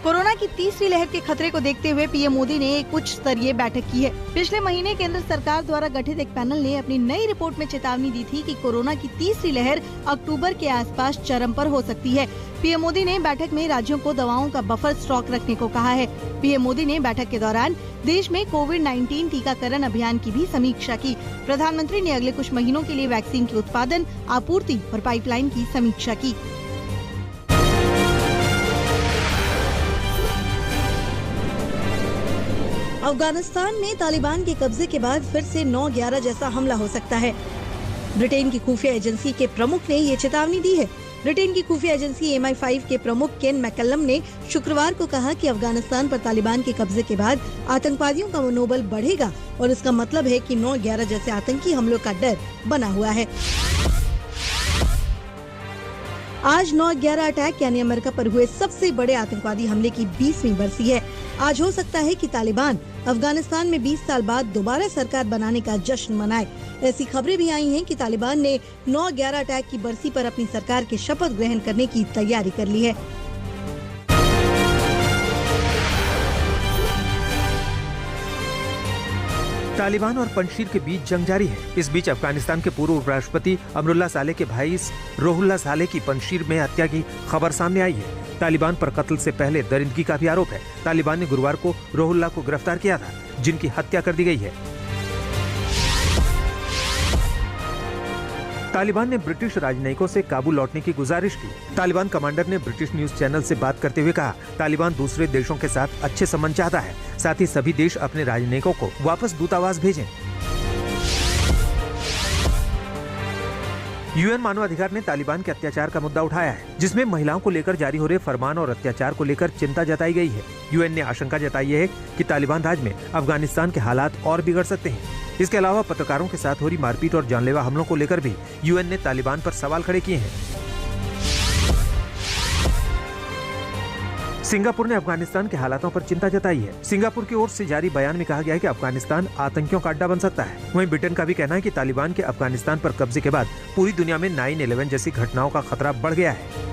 Corona की तीसरी लहर के खतरे को देखते हुए पीएम मोदी ने एक उच्च स्तरीय बैठक की है। पिछले महीने केंद्र सरकार द्वारा गठित एक पैनल ने अपनी नई रिपोर्ट में चेतावनी दी थी कि कोरोना की तीसरी लहर अक्टूबर के आसपास चरम पर हो सकती है। पीएम मोदी ने बैठक में राज्यों को दवाओं का बफर स्टॉक रखने को कहा है। पीएम मोदी ने बैठक के दौरान देश में कोविड-19 टीकाकरण अभियान की भी समीक्षा की। प्रधानमंत्री ने अगले कुछ महीनों के लिए वैक्सीन के उत्पादन, आपूर्ति और पाइपलाइन की समीक्षा की। अफगानिस्तान में तालिबान के कब्जे के बाद फिर से 9/11 जैसा हमला हो सकता है। ब्रिटेन की खुफिया एजेंसी के प्रमुख ने ये चेतावनी दी है। ब्रिटेन की खुफिया एजेंसी MI5 के प्रमुख केन मैकलम ने शुक्रवार को कहा कि अफगानिस्तान पर तालिबान के कब्जे के बाद आतंकवादियों का मनोबल बढ़ेगा और इसका मतलब है कि 9/11 जैसे आतंकी हमलों का डर बना हुआ है। आज 9/11 अटैक यानी अमेरिका पर हुए सबसे बड़े आतंकवादी हमले की 20वीं बरसी है। आज हो सकता है कि तालिबान अफगानिस्तान में 20 साल बाद दोबारा सरकार बनाने का जश्न मनाए। ऐसी खबरें भी आई हैं कि तालिबान ने 9/11 अटैक की बरसी पर अपनी सरकार के शपथ ग्रहण करने की तैयारी कर ली है। तालिबान और पंजशीर के बीच जंग जारी है। इस बीच अफगानिस्तान के पूर्व उपराष्ट्रपति अमरुल्लाह सालेह के भाई रोहुल्लाह सालेह की पंजशीर में हत्या की खबर सामने आई है। तालिबान पर कत्ल से पहले दरिंदगी का भी आरोप है। तालिबान ने गुरुवार को रोहुल्लाह को गिरफ्तार किया था, जिनकी हत्या कर दी गई है। तालिबान ने ब्रिटिश राजनयिकों से काबुल लौटने की गुजारिश की। तालिबान कमांडर ने ब्रिटिश न्यूज चैनल से बात करते हुए कहा, तालिबान दूसरे देशों के साथ अच्छे संबंध चाहता है, साथ ही सभी देश अपने राजनयिकों को वापस दूतावास भेजें। UN मानवाधिकार ने तालिबान के अत्याचार का मुद्दा उठाया है, जिसमें महिलाओं को लेकर जारी हो रहे फरमान और अत्याचार को लेकर चिंता जताई गई है। UN ने आशंका जताई है कि तालिबान राज में अफगानिस्तान के हालात और बिगड़ सकते हैं। इसके अलावा पत्रकारों के साथ हो रही मारपीट और जानलेवा हमलों को लेकर भी UN ने तालिबान पर सवाल खड़े किए हैं। सिंगापुर ने अफगानिस्तान के हालातों पर चिंता जताई है। सिंगापुर की ओर से जारी बयान में कहा गया है कि अफगानिस्तान आतंकियों का अड्डा बन सकता है। वहीं ब्रिटेन का भी कहना है कि तालिबान के अफगानिस्तान पर कब्जे के बाद पूरी दुनिया में 9/11 जैसी घटनाओं का खतरा बढ़ गया है।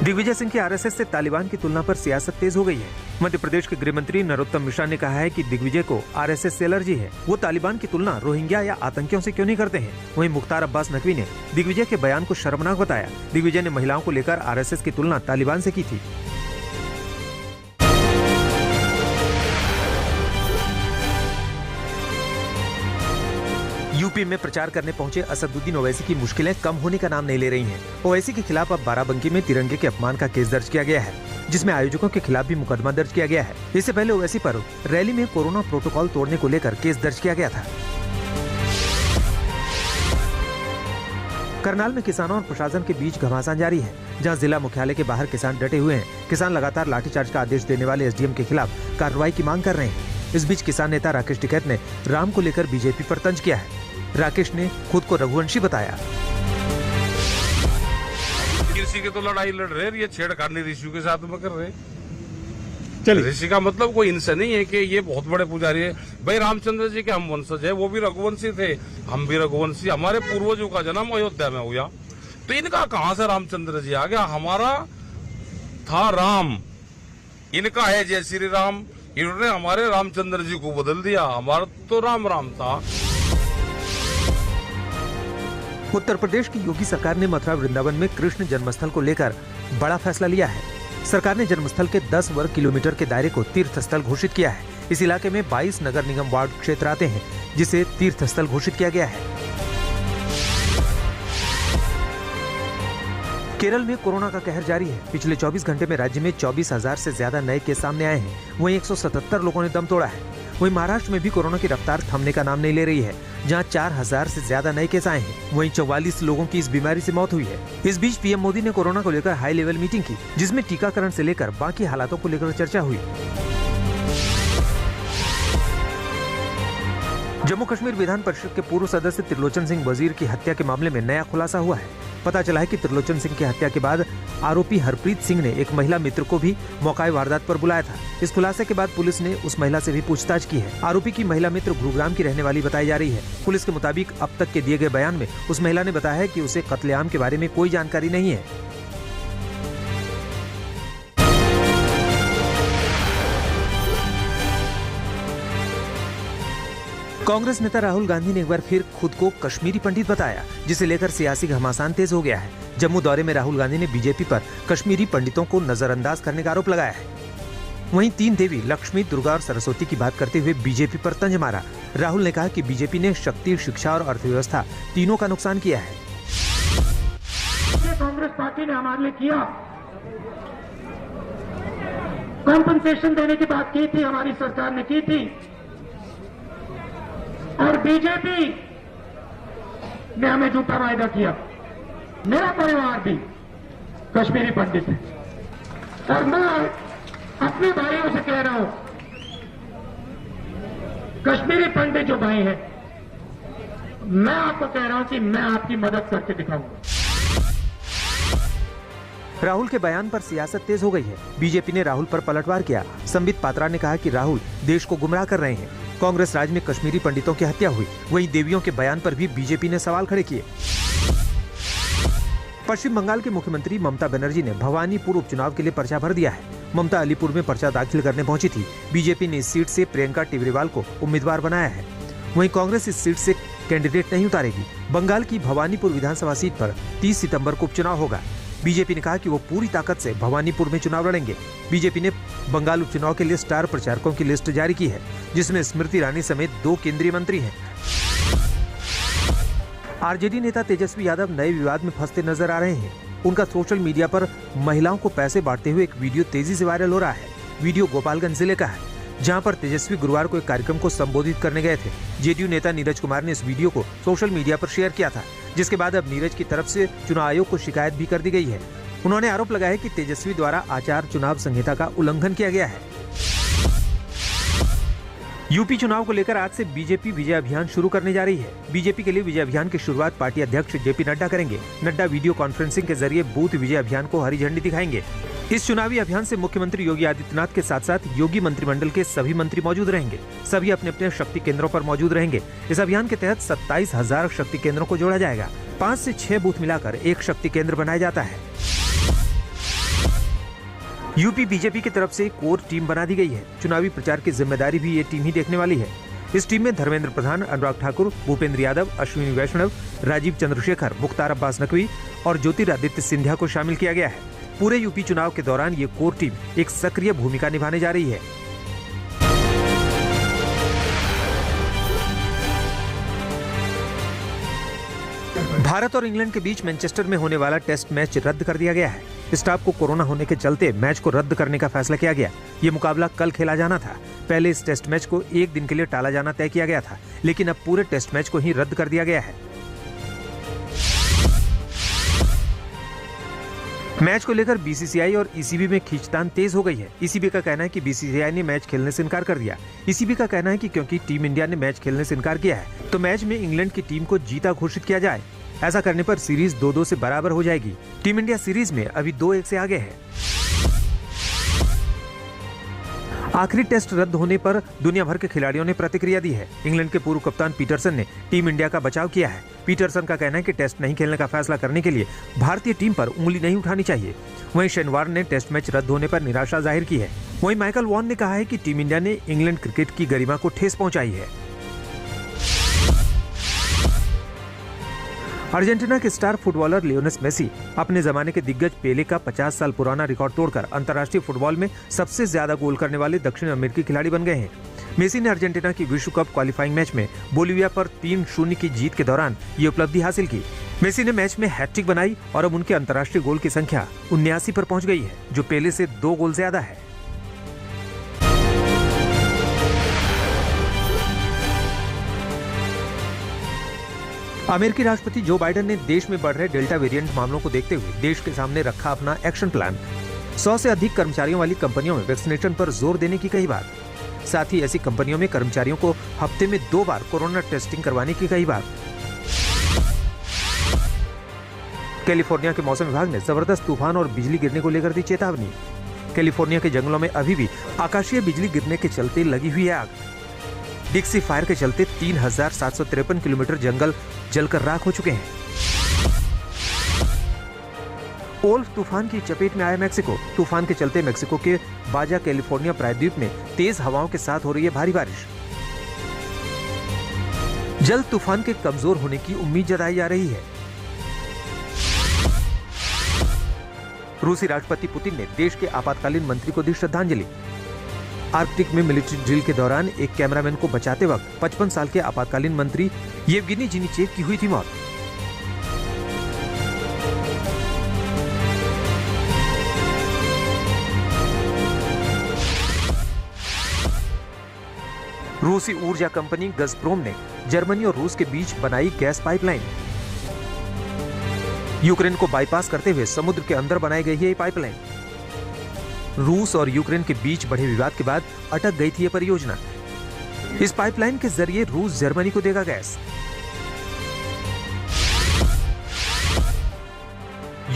दिग्विजय सिंह की RSS से तालिबान की तुलना पर सियासत तेज हो गई है। मध्य प्रदेश के गृह मंत्री नरोत्तम मिश्रा ने कहा है कि दिग्विजय को RSS से एलर्जी है। वो तालिबान की तुलना रोहिंग्या या आतंकियों से क्यों नहीं करते हैं। वहीं मुख्तार अब्बास नकवी ने दिग्विजय के बयान को शर्मनाक बताया। दिग्विजय ने महिलाओं को लेकर RSS की तुलना तालिबान से की थी। यूपी में प्रचार करने पहुंचे असदुद्दीन ओवैसी की मुश्किलें कम होने का नाम नहीं ले रही हैं। ओवैसी के खिलाफ अब बाराबंकी में तिरंगे के अपमान का केस दर्ज किया गया है, जिसमें आयोजकों के खिलाफ भी मुकदमा दर्ज किया गया है। इससे पहले ओवैसी पर रैली में कोरोना प्रोटोकॉल तोड़ने को लेकर केस दर्ज किया गया था। करनाल में किसानों और प्रशासन के बीच घमासान जारी है, जहां जिला मुख्यालय के बाहर किसान डटे हुए हैं। किसान लगातार लाठीचार्ज का आदेश देने वाले SDM के खिलाफ कार्रवाई की मांग कर रहे हैं। इस बीच किसान नेता राकेश टिकैत ने राम को लेकर बीजेपी पर तंज किया है। राकेश ने खुद को रघुवंशी बताया। ऋषि की तो लड़ाई लड़ रहे, ये छेड़खानी ऋषि के साथ में कर रहे। ऋषि का मतलब कोई इनसे नहीं है कि ये बहुत बड़े पुजारी है। भाई रामचंद्र जी के हम वंशज है, वो भी रघुवंशी थे, हम भी रघुवंशी। हमारे पूर्वजों का जन्म अयोध्या में हुआ, तो इनका कहां से रामचंद्र जी आ गया। हमारा था राम, इनका है जय श्री राम। इन्होंने हमारे रामचंद्र जी को बदल दिया, हमारा तो राम राम था। उत्तर प्रदेश की योगी सरकार ने मथुरा वृंदावन में कृष्ण जन्मस्थल को लेकर बड़ा फैसला लिया है। सरकार ने जन्मस्थल के 10 वर्ग किलोमीटर के दायरे को तीर्थ स्थल घोषित किया है। इस इलाके में 22 नगर निगम वार्ड क्षेत्र आते हैं, जिसे तीर्थ स्थल घोषित किया गया है। केरल में कोरोना का कहर जारी है। पिछले 24 घंटे में राज्य में 24,000 से ज्यादा नए केस सामने आए हैं। वहीं 177 लोगों ने दम तोड़ा है। वहीं महाराष्ट्र में भी कोरोना की रफ्तार थमने का नाम नहीं ले रही है, जहां 4,000 से ज्यादा नए केस आए हैं। वहीं 44 लोगों की इस बीमारी से मौत हुई है। इस बीच पीएम मोदी ने कोरोना को लेकर हाई लेवल मीटिंग की, जिसमें टीकाकरण से लेकर बाकी हालातों को लेकर चर्चा हुई। जम्मू कश्मीर विधान परिषद के पूर्व सदस्य त्रिलोचन सिंह वजीर की हत्या के मामले में नया खुलासा हुआ है। पता चला है कि त्रिलोचन सिंह की हत्या के बाद आरोपी हरप्रीत सिंह ने एक महिला मित्र को भी मौका वारदात पर बुलाया था। इस खुलासे के बाद पुलिस ने उस महिला से भी पूछताछ की है। आरोपी की महिला मित्र गुरुग्राम की रहने वाली बताई जा रही है। पुलिस के मुताबिक अब तक के दिए गए बयान में उस महिला ने बताया है कि उसे कत्लेआम के बारे में कोई जानकारी नहीं है। कांग्रेस नेता राहुल गांधी ने एक बार फिर खुद को कश्मीरी पंडित बताया, जिसे लेकर सियासी घमासान तेज हो गया है। जम्मू दौरे में राहुल गांधी ने बीजेपी पर कश्मीरी पंडितों को नजरअंदाज करने का आरोप लगाया है। वहीं 3 देवी लक्ष्मी, दुर्गा और सरस्वती की बात करते हुए बीजेपी पर तंज मारा। राहुल ने कहा कि बीजेपी ने शक्ति, शिक्षा और अर्थव्यवस्था तीनों का नुकसान किया है। कांग्रेस पार्टी ने हमारे लिए किया, कॉम्पनसेशन देने की बात की थी, हमारी सरकार ने की थी, और बीजेपी ने हमें झूठा वायदा किया। मेरा परिवार भी कश्मीरी पंडित है और मैं अपने भाइयों से कह रहा हूं, कश्मीरी पंडित जो भाई हैं, मैं आपको कह रहा हूं कि मैं आपकी मदद करके दिखाऊंगा। राहुल के बयान पर सियासत तेज हो गई है। बीजेपी ने राहुल पर पलटवार किया। संबित पात्रा ने कहा कि राहुल देश को गुमराह कर रहे हैं। कांग्रेस राज में कश्मीरी पंडितों की हत्या हुई, वहीं देवियों के बयान पर भी बीजेपी ने सवाल खड़े किए। पश्चिम बंगाल के मुख्यमंत्री ममता बनर्जी ने भवानीपुर उपचुनाव के लिए पर्चा भर दिया है। ममता अलीपुर में पर्चा दाखिल करने पहुंची थी। बीजेपी ने इस सीट से प्रियंका टिब्रेवाल को उम्मीदवार बनाया है। वहीं कांग्रेस इस सीट से कैंडिडेट नहीं उतारेगी। बंगाल की भवानीपुर विधानसभा सीट पर 30 सितंबर को उपचुनाव होगा। बीजेपी ने कहा कि वो पूरी ताकत से भवानीपुर में चुनाव लड़ेंगे। बीजेपी ने बंगाल उपचुनाव के लिए स्टार प्रचारकों की लिस्ट जारी की है, जिसमें स्मृति ईरानी समेत 2 केंद्रीय मंत्री हैं। आरजेडी नेता तेजस्वी यादव नए विवाद में फंसते नजर आ रहे हैं। उनका सोशल मीडिया पर महिलाओं को पैसे बांटते हुए एक वीडियो तेजी से वायरल हो रहा है। वीडियो गोपालगंज जिले का है, जहां पर तेजस्वी गुरुवार को एक कार्यक्रम को संबोधित करने गए थे। जेडीयू नेता नीरज कुमार ने इस वीडियो को सोशल मीडिया पर शेयर किया था, जिसके बाद अब नीरज की तरफ से चुनाव आयोग को शिकायत भी कर दी गई है। उन्होंने आरोप लगाया है कि तेजस्वी द्वारा आचार चुनाव संहिता का उल्लंघन किया गया है। यूपी चुनाव को लेकर आज से बीजेपी विजय अभियान शुरू करने जा रही है। बीजेपी के लिए विजय अभियान की शुरुआत पार्टी अध्यक्ष जेपी नड्डा करेंगे। नड्डा वीडियो कॉन्फ्रेंसिंग के जरिए बूथ विजय अभियान को हरी झंडी दिखाएंगे। इस चुनावी अभियान से मुख्यमंत्री योगी आदित्यनाथ के साथ साथ योगी मंत्रिमंडल के सभी मंत्री मौजूद रहेंगे। सभी अपने अपने शक्ति केंद्रों पर मौजूद रहेंगे। इस अभियान के तहत 27,000 शक्ति केंद्रों को जोड़ा जाएगा। 5 से 6 बूथ मिलाकर एक शक्ति केंद्र बनाया जाता है। यूपी बीजेपी की तरफ से कोर टीम बना दी गई है। चुनावी प्रचार की जिम्मेदारी भी ये टीम ही देखने वाली है। इस टीम में धर्मेंद्र प्रधान, अनुराग ठाकुर, भूपेंद्र यादव, अश्विनी वैष्णव, राजीव चंद्रशेखर, मुख्तार अब्बास नकवी और ज्योतिरादित्य सिंधिया को शामिल किया गया है। पूरे यूपी चुनाव के दौरान ये कोर टीम एक सक्रिय भूमिका निभाने जा रही है। भारत और इंग्लैंड के बीच मैनचेस्टर में होने वाला टेस्ट मैच रद्द कर दिया गया है। स्टाफ को कोरोना होने के चलते मैच को रद्द करने का फैसला किया गया। ये मुकाबला कल खेला जाना था। पहले इस टेस्ट मैच को 1 दिन के लिए टाला जाना तय किया गया था, लेकिन अब पूरे टेस्ट मैच को ही रद्द कर दिया गया है। मैच को लेकर बीसीसीआई और ईसीबी में खींचतान तेज हो गई है। ईसीबी का कहना है कि बीसीसीआई ने मैच खेलने से इनकार कर दिया। ईसीबी का कहना है कि क्योंकि टीम इंडिया ने मैच खेलने से इनकार किया है, तो मैच में इंग्लैंड की टीम को जीता घोषित किया जाए। ऐसा करने पर सीरीज 2-2 से बराबर हो जाएगी। टीम इंडिया सीरीज में अभी 2-1 से आगे है। आखिरी टेस्ट रद्द होने पर दुनिया भर के खिलाड़ियों ने प्रतिक्रिया दी है। इंग्लैंड के पूर्व कप्तान पीटरसन ने टीम इंडिया का बचाव किया है। पीटरसन का कहना है कि टेस्ट नहीं खेलने का फैसला करने के लिए भारतीय टीम पर उंगली नहीं उठानी चाहिए। वहीं शेन वॉर्न ने टेस्ट मैच रद्द होने पर निराशा जाहिर की है। वहीं माइकल वॉन ने कहा है कि टीम इंडिया ने इंग्लैंड क्रिकेट की गरिमा को ठेस पहुंचाई है। अर्जेंटीना के स्टार फुटबॉलर लियोनेल मेसी अपने जमाने के दिग्गज पेले का 50 साल पुराना रिकॉर्ड तोड़कर अंतर्राष्ट्रीय फुटबॉल में सबसे ज्यादा गोल करने वाले दक्षिण अमेरिकी खिलाड़ी बन गए हैं। मेसी ने अर्जेंटीना की विश्व कप क्वालिफाइंग मैच में बोलिविया पर 3-0 की जीत के दौरान ये उपलब्धि हासिल की। मेसी ने मैच में हैट्रिक बनाई और अब उनके अंतर्राष्ट्रीय गोल की संख्या 79 पर पहुंच गई है, जो पेले से 2 गोल ज्यादा है। अमेरिकी राष्ट्रपति जो बाइडेन ने देश में बढ़ रहे डेल्टा वेरिएंट मामलों को देखते हुए देश के सामने रखा अपना एक्शन प्लान। 100 से अधिक कर्मचारियों वाली कंपनियों में वैक्सीनेशन पर जोर देने की कही बात। साथ ही ऐसी कंपनियों में कर्मचारियों को हफ्ते में 2 बार कोरोना टेस्टिंग करवाने की कही बात। कैलिफोर्निया के मौसम विभाग ने जबरदस्त तूफान और बिजली गिरने को लेकर दी चेतावनी। कैलिफोर्निया के जंगलों में अभी भी आकाशीय बिजली गिरने के चलते लगी हुई है आग। डिक्सी फायर के चलते 3,753 किलोमीटर जंगल जलकर राख हो चुके हैं। ओल्फ तूफान की चपेट में आया मेक्सिको। तूफान के चलते मेक्सिको के बाजा कैलिफोर्निया प्रायद्वीप में तेज हवाओं के साथ हो रही है भारी बारिश। जल्द तूफान के कमजोर होने की उम्मीद जताई जा रही है। रूसी राष्ट्रपति पुतिन ने देश के आपातकालीन मंत्री को दी श्रद्धांजलि। आर्कटिक में मिलिट्री ड्रिल के दौरान एक कैमरामैन को बचाते वक्त 55 साल के आपातकालीन मंत्री येवगेनी जिनीचेव की हुई थी मौत। रूसी ऊर्जा कंपनी गज़प्रोम ने जर्मनी और रूस के बीच बनाई गैस पाइपलाइन। यूक्रेन को बाईपास करते हुए समुद्र के अंदर बनाई गई है ये पाइपलाइन। रूस और यूक्रेन के बीच बढ़े विवाद के बाद अटक गई थी ये परियोजना। इस पाइपलाइन के जरिए रूस जर्मनी को देगा गैस।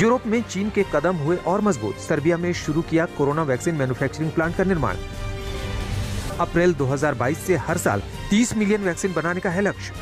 यूरोप में चीन के कदम हुए और मजबूत। सर्बिया में शुरू किया कोरोना वैक्सीन मैन्युफैक्चरिंग प्लांट का निर्माण। अप्रैल 2022 से हर साल 30 मिलियन वैक्सीन बनाने का है लक्ष्य।